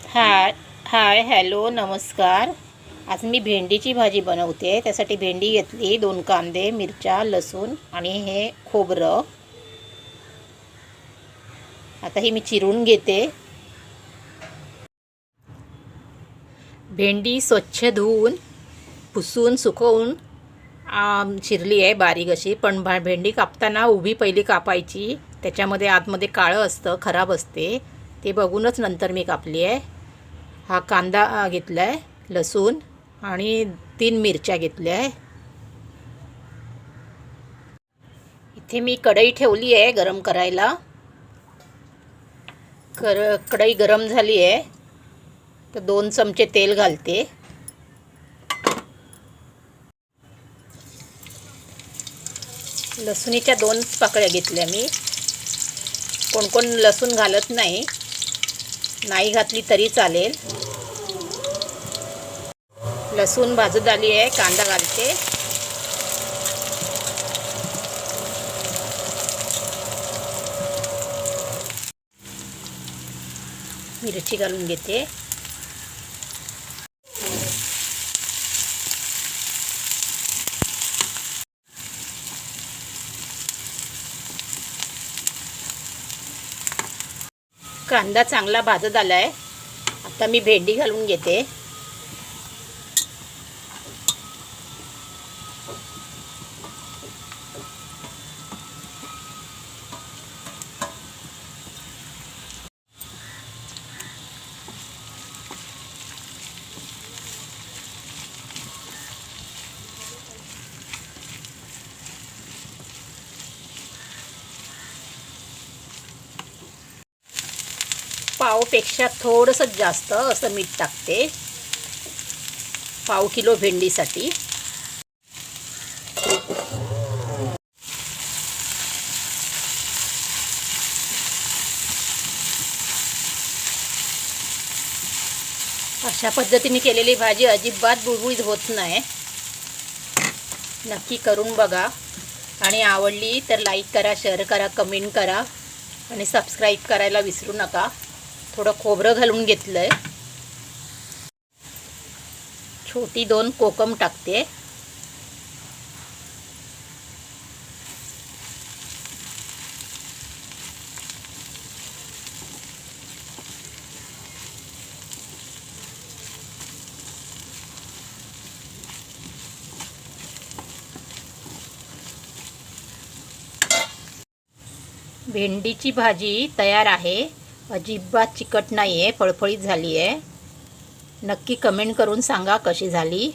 हाय hi hello नमस्कार. आज मी भेंडीची भाजी बनवते. त्यासाठी भेंडी घेतली, 2 कांदे, मिरच्या, लसूण आणि हे खोबरं. आता ही मी चिरून घेते. भेंडी स्वच्छ धुवून पुसून सुकवून चिरली आहे बारीक अशी. पण भेंडी कापताना उभी पहिली कापायची. त्याच्यामध्ये आतमध्ये काळं असतं, खराब असते, ते बघूनच नंतर मी कापली आहे. हा कांदा घेतला आहे, लसूण आणि 3 मिरच्या घेतल्या आहे. इथे मी कढई ठेवली आहे गरम करायला. कढई गरम झाली आहे तर 2 चमचे तेल घालते. लसुणीच्या 2 पाकळ्या घेतल्या मी. कोण कोण लसूण घालत नाही, नाही घातली तरी चालेल. लसूण भाजत आली आहे, कांदा घालते. मिरची घालून घेते. कांदा चांगला भाजत आला आहे. आता मी भेंडी घालून घेते. पावपेक्षा थोडंसं जास्त असं मीठ टाकते, पाव किलो भेंडीसाठी. अशा पद्धतीने केलेली भाजी अजिबात बुळबुळीत होत नाही. नक्की करून बघा आणि आवडली तर लाईक करा, शेअर करा, कमेंट करा आणि सबस्क्राईब करायला विसरू नका. थोडं खोबरं घालून घेतलं आहे. छोटी 2 कोकम टाकते. भेंडीची भाजी तयार आहे. अजिबात चिकट नाही आहे, फळफळीत झाली आहे. नक्की कमेंट करून सांगा कशी झाली.